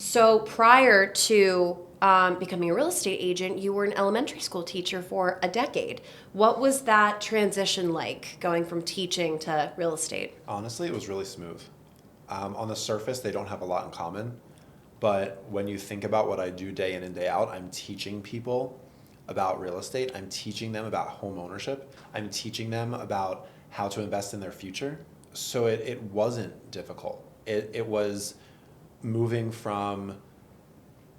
So prior to becoming a real estate agent, you were an elementary school teacher for a decade. What was that transition like, going from teaching to real estate? Honestly, it was really smooth. On the surface, they don't have a lot in common, but when you think about what I do day in and day out, I'm teaching people about real estate. I'm teaching them about home ownership. I'm teaching them about how to invest in their future. So it wasn't difficult. It was moving from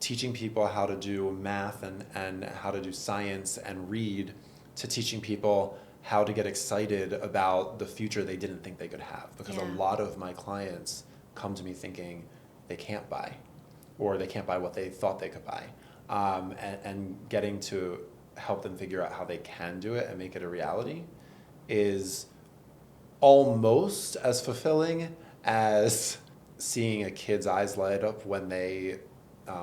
teaching people how to do math and how to do science and read to teaching people how to get excited about the future they didn't think they could have. Because a lot of my clients come to me thinking they can't buy, or they can't buy what they thought they could buy. And getting to help them figure out how they can do it and make it a reality is almost as fulfilling as seeing a kid's eyes light up when they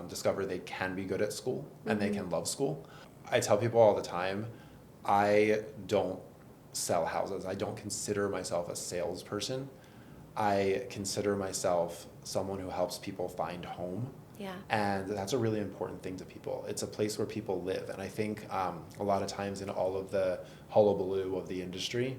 discover they can be good at school and they can love school. I tell people all the time, I don't sell houses. I don't consider myself a salesperson. I consider myself someone who helps people find home. Yeah. And that's a really important thing to people. It's a place where people live. And I think a lot of times in all of the hullabaloo of the industry,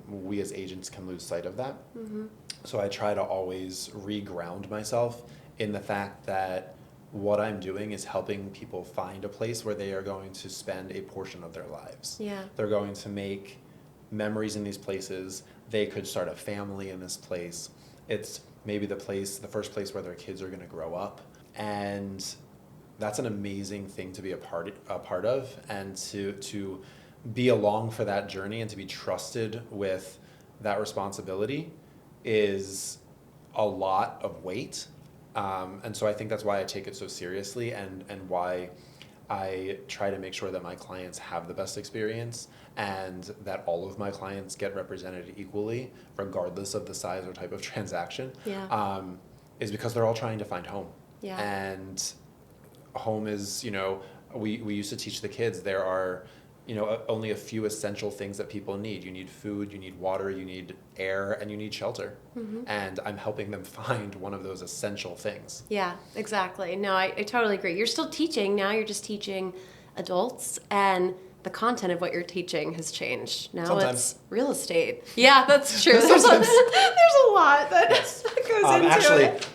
we as agents can lose sight of that. Mm-hmm. So I try to always re-ground myself in the fact that what I'm doing is helping people find a place where they are going to spend a portion of their lives. Yeah. They're going to make memories in these places. They could start a family in this place. It's maybe the first place where their kids are going to grow up. And that's an amazing thing to be a part of, and to be along for that journey and to be trusted with that responsibility is a lot of weight. And so I think that's why I take it so seriously, and why I try to make sure that my clients have the best experience and that all of my clients get represented equally, regardless of the size or type of transaction, is because they're all trying to find home. Yeah. And home is, we used to teach the kids there are, only a few essential things that people need. You need food, you need water, you need air, and you need shelter. Mm-hmm. And I'm helping them find one of those essential things. Yeah, exactly. No, I totally agree. You're still teaching. Now you're just teaching adults, and the content of what you're teaching has changed. Now Sometimes. It's real estate. Yeah, that's true. There's a lot that goes into actually, it.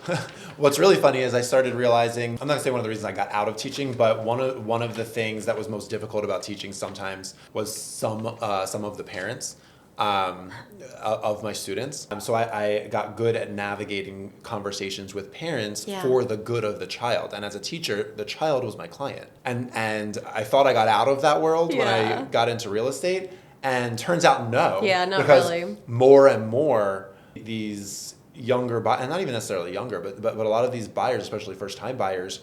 What's really funny is I started realizing, I'm not gonna say one of the reasons I got out of teaching, but one of the things that was most difficult about teaching sometimes was some of the parents of my students. So I got good at navigating conversations with parents for the good of the child. And as a teacher, the child was my client. And I thought I got out of that world when I got into real estate, and turns out no. Yeah, not because really. More and more these younger and not even necessarily younger, but a lot of these buyers, especially first-time buyers,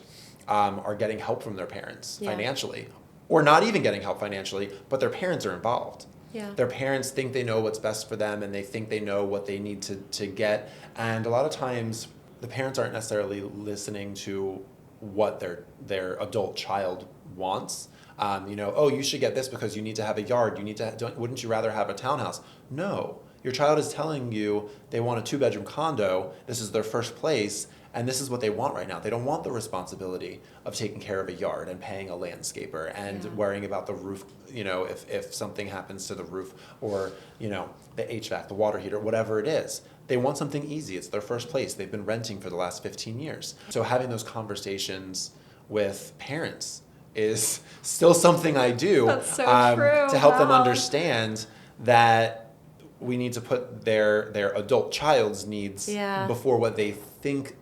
are getting help from their parents financially, or not even getting help financially, but their parents are involved. Yeah. Their parents think they know what's best for them, and they think they know what they need to get. And a lot of times, the parents aren't necessarily listening to what their adult child wants. Oh, you should get this because you need to have a yard. Wouldn't you rather have a townhouse? No. Your child is telling you they want a 2-bedroom condo. This is their first place, and this is what they want right now. They don't want the responsibility of taking care of a yard and paying a landscaper and worrying about the roof, if something happens to the roof, or, the HVAC, the water heater, whatever it is. They want something easy. It's their first place. They've been renting for the last 15 years. So having those conversations with parents is still something I do. That's so true. To help them understand that we need to put their adult child's needs before what they think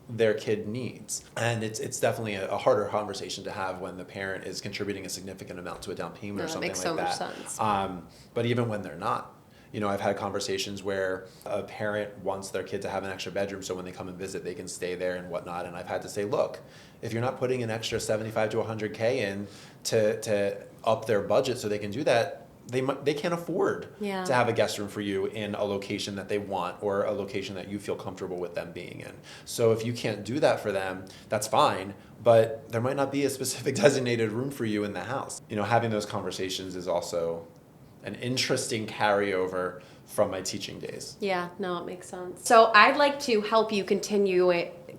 their kid needs. And it's definitely a harder conversation to have when the parent is contributing a significant amount to a down payment or something like that. Makes so much sense. But even when they're not, I've had conversations where a parent wants their kid to have an extra bedroom so when they come and visit, they can stay there and whatnot. And I've had to say, look, if you're not putting an extra 75 to 100K in to up their budget so they can do that, they can't afford to have a guest room for you in a location that they want, or a location that you feel comfortable with them being in. So if you can't do that for them, that's fine, but there might not be a specific designated room for you in the house. Having those conversations is also an interesting carryover from my teaching days. Yeah, no, it makes sense. So I'd like to help you continue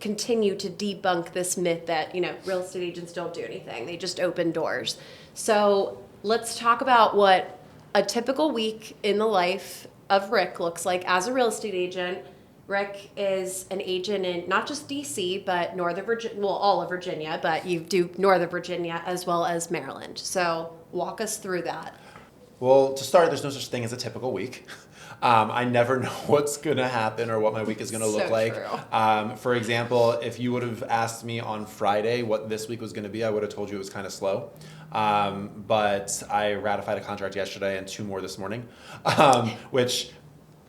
continue to debunk this myth that, real estate agents don't do anything. They just open doors. So let's talk about what a typical week in the life of Rick looks like as a real estate agent. Rick is an agent in not just DC, but Northern Virginia, well, all of Virginia, but you do Northern Virginia as well as Maryland. So walk us through that. Well, to start, there's no such thing as a typical week. I never know what's going to happen or what my week is going to look like. True. For example, if you would have asked me on Friday what this week was going to be, I would have told you it was kind of slow. But I ratified a contract yesterday and 2 more this morning, which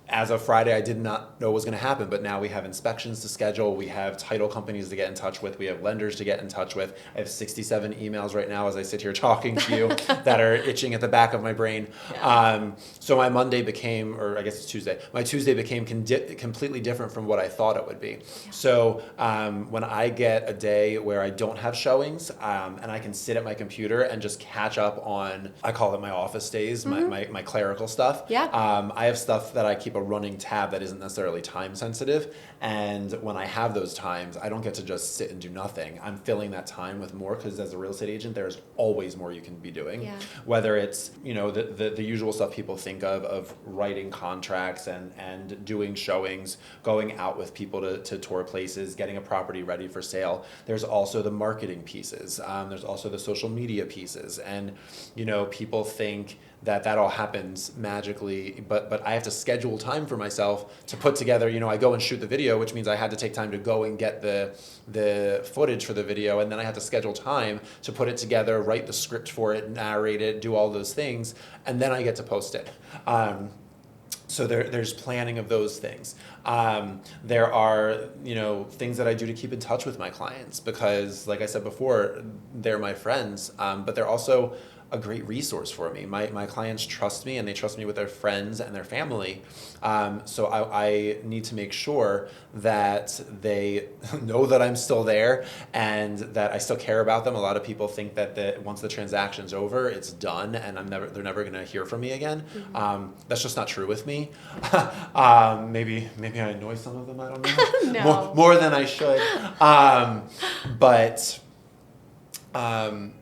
as of Friday, I did not know what was going to happen, but now we have inspections to schedule. We have title companies to get in touch with. We have lenders to get in touch with. I have 67 emails right now as I sit here talking to you that are itching at the back of my brain. Yeah. So my Monday became, or I guess it's Tuesday, my Tuesday became completely different from what I thought it would be. Yeah. So when I get a day where I don't have showings and I can sit at my computer and just catch up on, I call it my office days, my clerical stuff. Yeah. I have stuff that I keep a running tab that isn't necessarily time sensitive, and when I have those times, I don't get to just sit and do nothing. I'm filling that time with more, because as a real estate agent, there's always more you can be doing. Yeah. Whether it's the usual stuff people think of writing contracts and doing showings, going out with people to tour places, getting a property ready for sale. There's also the marketing pieces. There's also the social media pieces, and people think that all happens magically, but I have to schedule time for myself to put together. I go and shoot the video, which means I had to take time to go and get the footage for the video, and then I have to schedule time to put it together, write the script for it, narrate it, do all those things, and then I get to post it. So there's planning of those things. There are, things that I do to keep in touch with my clients, because, like I said before, they're my friends, but they're also a great resource for me. My clients trust me, and they trust me with their friends and their family. So I need to make sure that they know that I'm still there and that I still care about them. A lot of people think that once the transaction's over, it's done, and they're never going to hear from me again. Mm-hmm. That's just not true with me. Maybe I annoy some of them. I don't know. No. More than I should. But on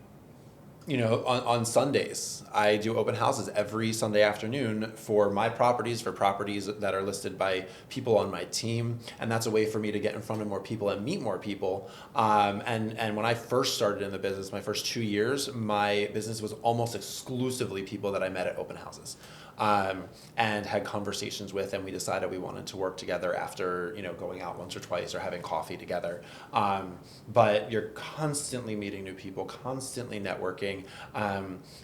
Sundays, I do open houses every Sunday afternoon for my properties, for properties that are listed by people on my team. And that's a way for me to get in front of more people and meet more people. And when I first started in the business, my first 2 years, my business was almost exclusively people that I met at open houses. And had conversations with, and we decided we wanted to work together after, going out once or twice or having coffee together. But you're constantly meeting new people, constantly networking.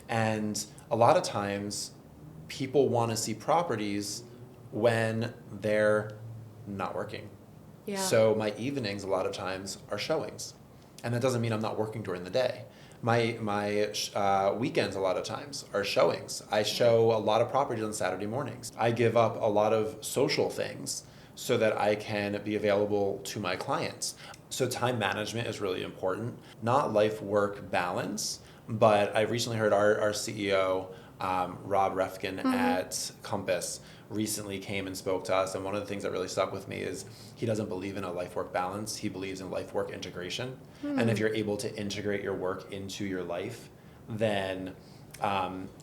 And a lot of times people want to see properties when they're not working. Yeah. So my evenings a lot of times are showings. And that doesn't mean I'm not working during the day. My weekends a lot of times are showings. I show a lot of properties on Saturday mornings. I give up a lot of social things so that I can be available to my clients. So time management is really important. Not life-work balance, but I recently heard our CEO, Rob Refkin at Compass, recently came and spoke to us, and one of the things that really stuck with me is he doesn't believe in a life-work balance. He believes in life-work integration. And if you're able to integrate your work into your life, then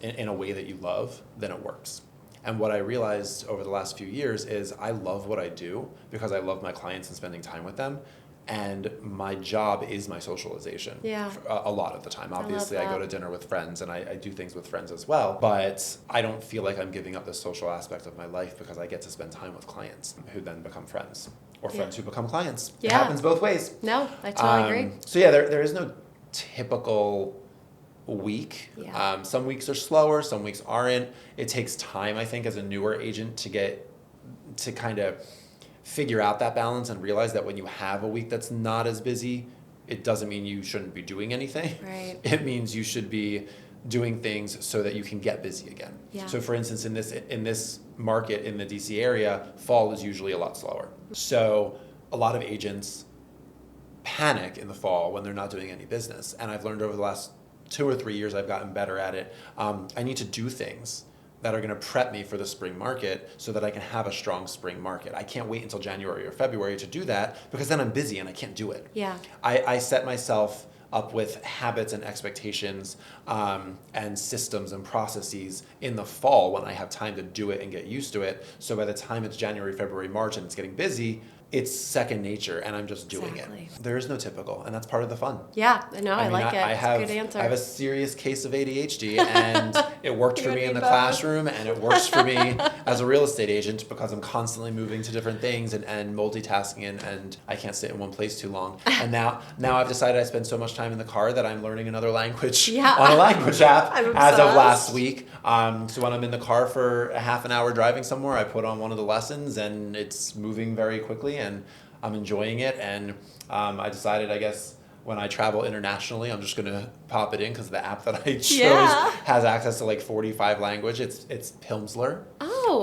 in a way that you love, then it works. And what I realized over the last few years is I love what I do because I love my clients and spending time with them. And my job is my socialization. Yeah. A lot of the time. Obviously, I go to dinner with friends and I do things with friends as well. But I don't feel like I'm giving up the social aspect of my life because I get to spend time with clients who then become friends. Or friends who become clients. Yeah. It happens both ways. No, I totally agree. So yeah, there is no typical week. Yeah. Some weeks are slower, some weeks aren't. It takes time, I think, as a newer agent to kind of figure out that balance and realize that when you have a week that's not as busy, it doesn't mean you shouldn't be doing anything. Right. It means you should be doing things so that you can get busy again. Yeah. So for instance, in this market in the DC area, fall is usually a lot slower. So a lot of agents panic in the fall when they're not doing any business. And I've learned over the last 2 or 3 years, I've gotten better at it. I need to do things that are going to prep me for the spring market so that I can have a strong spring market. I can't wait until January or February to do that because then I'm busy and I can't do it. Yeah. I set myself up with habits and expectations and systems and processes in the fall when I have time to do it and get used to it. So by the time it's January, February, March and it's getting busy, it's second nature and I'm just doing Exactly. it. There is no typical, and that's part of the fun. Yeah, no, I mean, like it. I It's have, a good answer. I have a serious case of ADHD, and it worked for You me and in me the both. classroom, and it works for me as a real estate agent because I'm constantly moving to different things and multitasking, and I can't sit in one place too long. And now I've decided I spend so much time in the car that I'm learning another language Yeah. on a language app I'm as of obsessed. last week. So when I'm in the car for a half an hour driving somewhere, I put on one of the lessons, and it's moving very quickly, and I'm enjoying it. And I decided, I guess, when I travel internationally, I'm just gonna pop it in because the app that I chose Yeah. has access to like 45 languages. It's Pimsleur. Oh.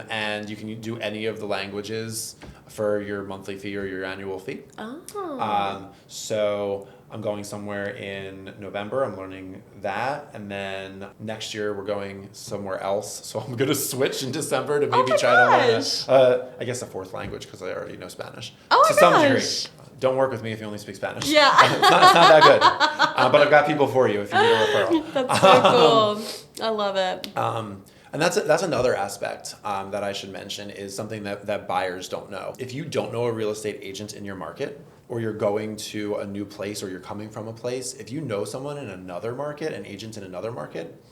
And you can do any of the languages for your monthly fee or your annual fee. Oh. So I'm going somewhere in November. I'm learning that, and then next year we're going somewhere else. So I'm gonna switch in December to maybe my try to gosh. learn I guess a fourth language because I already know Spanish Oh to my some gosh. degree. Don't work with me if you only speak Spanish. Yeah. it's not that good. But I've got people for you if you need a referral. That's so cool. I love it. And that's another aspect that I should mention is something that buyers don't know. If you don't know a real estate agent in your market, or you're going to a new place, or you're coming from a place, if you know someone in another market, an agent in another market,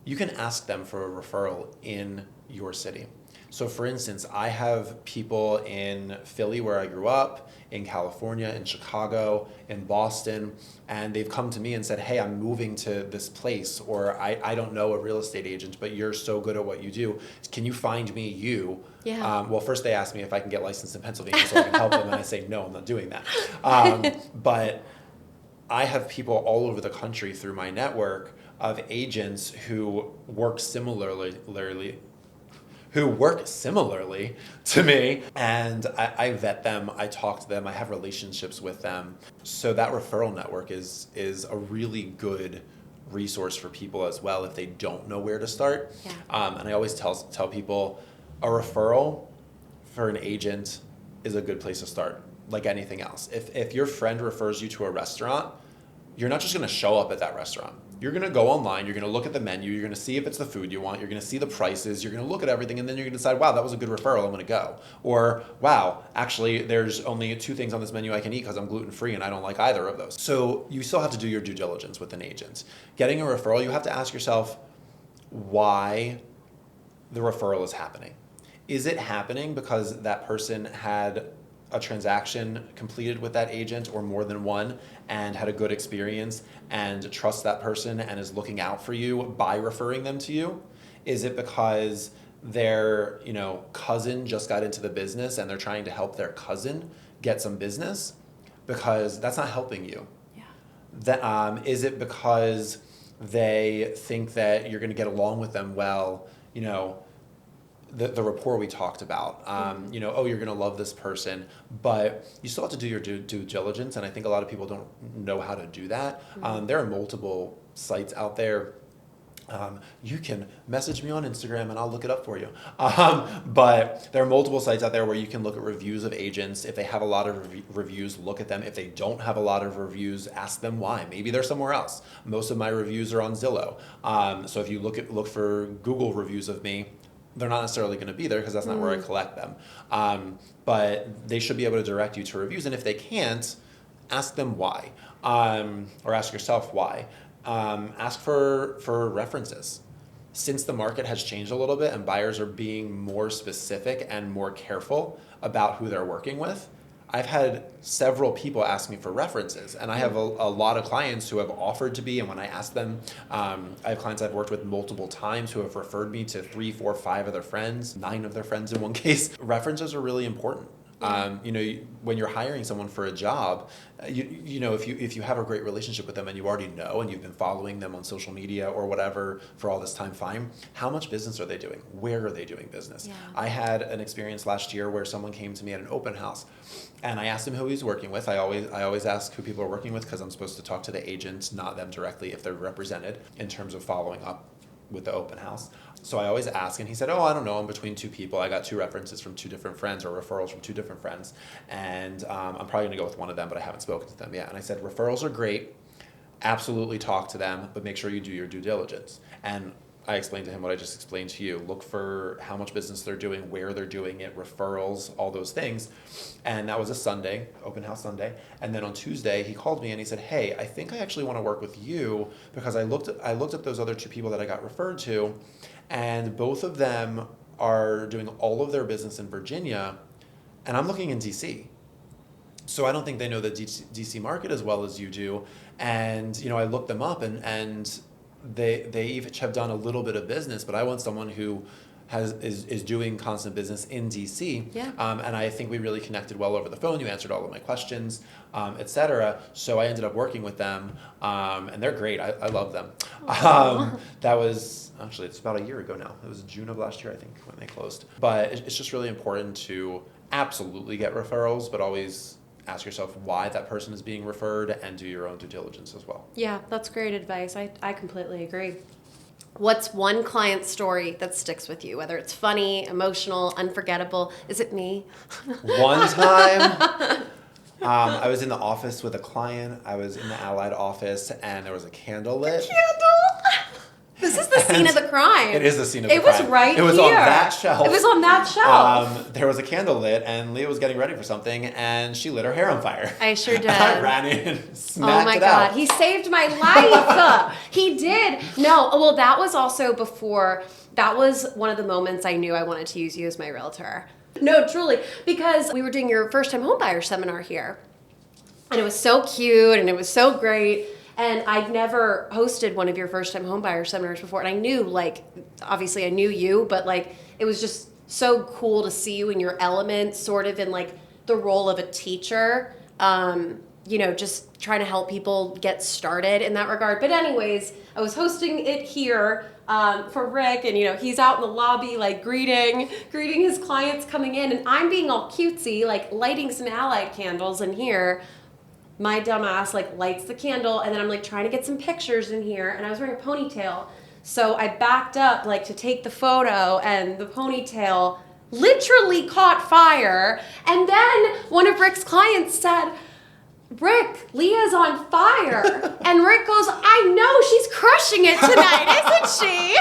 you can ask them for a referral in your city. So for instance, I have people in Philly where I grew up, in California, in Chicago, in Boston, and they've come to me and said, hey, I'm moving to this place, or I don't know a real estate agent, but you're so good at what you do. Can you find me you? Yeah. Well, first they ask me if I can get licensed in Pennsylvania so I can help them, and I say, no, I'm not doing that. But I have people all over the country through my network of agents who work similarly to me, and I vet them, I talk to them, I have relationships with them. So that referral network is a really good resource for people as well if they don't know where to start. Yeah. And I always tell people a referral for an agent is a good place to start, like anything else. If your friend refers you to a restaurant, you're not just going to show up at that restaurant. You're going to go online, you're going to look at the menu, you're going to see if it's the food you want, you're going to see the prices, you're going to look at everything, and then you're going to decide, wow, that was a good referral, I'm going to go. Or, wow, actually, there's only 2 things on this menu I can eat because I'm gluten-free and I don't like either of those. So you still have to do your due diligence with an agent. Getting a referral, you have to ask yourself why the referral is happening. Is it happening because that person had a transaction completed with that agent or more than one and had a good experience and trusts that person and is looking out for you by referring them to you? Is it because their cousin just got into the business and they're trying to help their cousin get some business? Because that's not helping you. Yeah. Is it because they think that you're going to get along with them well, the rapport we talked about, oh, you're going to love this person, but you still have to do your due diligence, and I think a lot of people don't know how to do that. There are multiple sites out there. You can message me on Instagram and I'll look it up for you. But there are multiple sites out there where you can look at reviews of agents. If they have a lot of reviews, look at them. If they don't have a lot of reviews, ask them why. Maybe they're somewhere else. Most of my reviews are on Zillow. So if you look for Google reviews of me, they're not necessarily going to be there because that's not where I collect them. But they should be able to direct you to reviews. And if they can't, ask them why. Or ask yourself why. Ask for references. Since the market has changed a little bit and buyers are being more specific and more careful about who they're working with, I've had several people ask me for references, and I have a lot of clients who have offered to be, and when I ask them, I have clients I've worked with multiple times who have referred me to 3, 4, 5 of their friends, 9 of their friends in one case. References are really important. When you're hiring someone for a job, if you have a great relationship with them and you already know and you've been following them on social media or whatever for all this time, fine. How much business are they doing? Where are they doing business? Yeah. I had an experience last year where someone came to me at an open house, and I asked him who he's working with. I always ask who people are working with because I'm supposed to talk to the agents, not them directly if they're represented in terms of following up with the open house. So I always ask, and he said, oh, I don't know, I'm between two people. I got two references from two different friends, or referrals from two different friends, and I'm probably gonna go with one of them, but I haven't spoken to them yet. And I said, referrals are great, absolutely talk to them, but make sure you do your due diligence. And I explained to him what I just explained to you. Look for how much business they're doing, where they're doing it, referrals, all those things. And that was a Sunday, open house Sunday. And then on Tuesday, he called me and he said, hey, I think I actually want to work with you because I looked at those other two people that I got referred to, and both of them are doing all of their business in Virginia, and I'm looking in DC. So I don't think they know the DC market as well as you do. And, I looked them up, and they each have done a little bit of business, but I want someone who is doing constant business in DC. Yeah. And I think we really connected well over the phone. You answered all of my questions, etc. So I ended up working with them, and they're great. I love them. That was actually, it's about a year ago now. It was June of last year, I think, when they closed. But it's just really important to absolutely get referrals, but always ask yourself why that person is being referred and do your own due diligence as well. Yeah, that's great advice. I completely agree. What's one client story that sticks with you, whether it's funny, emotional, unforgettable? Is it me? One time, I was in the office with a client. I was in the Allied office, and there was a candle lit. Candle? This is the scene of the crime. It is the scene of the crime. It was right here. It was on that shelf. It was on that shelf. There was a candle lit, and Leah was getting ready for something, and she lit her hair on fire. I sure did. I ran in and smacked Oh my it God, out. he saved my life. He did. No, well, that was also before, that was one of the moments I knew I wanted to use you as my realtor. No, truly, because we were doing your first time homebuyer seminar here, and it was so cute, and it was so great. And I'd never hosted one of your first time homebuyer seminars before. And I knew, obviously I knew you, but it was just so cool to see you in your element, sort of in the role of a teacher, just trying to help people get started in that regard. But anyways, I was hosting it here for Rick, and he's out in the lobby greeting his clients coming in, and I'm being all cutesy, lighting some Allied candles in here. My dumb ass lights the candle, and then I'm trying to get some pictures in here, and I was wearing a ponytail. So I backed up to take the photo, and the ponytail literally caught fire. And then one of Rick's clients said, Rick, Leah's on fire. And Rick goes, I know, she's crushing it tonight, isn't she?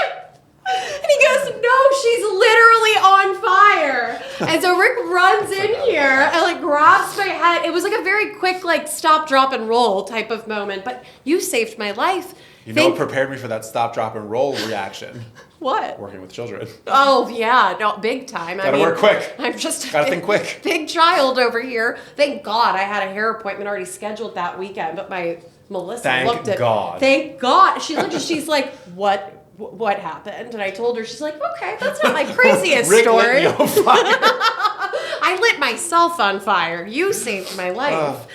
And he goes, no, she's literally on fire. And so Rick runs in here and grabs my head. It was a very quick stop, drop, and roll type of moment. But you saved my life. What prepared me for that stop, drop, and roll reaction? What? Working with children. Oh, yeah. No, big time. Gotta work quick. I'm just gotta think quick. Big child over here. Thank God I had a hair appointment already scheduled that weekend, but my Melissa looked at. Thank God. She looked at. She's like, what happened? And I told her. She's like, okay, that's not my craziest Rick story. Lit me on fire. I lit myself on fire. You saved my life.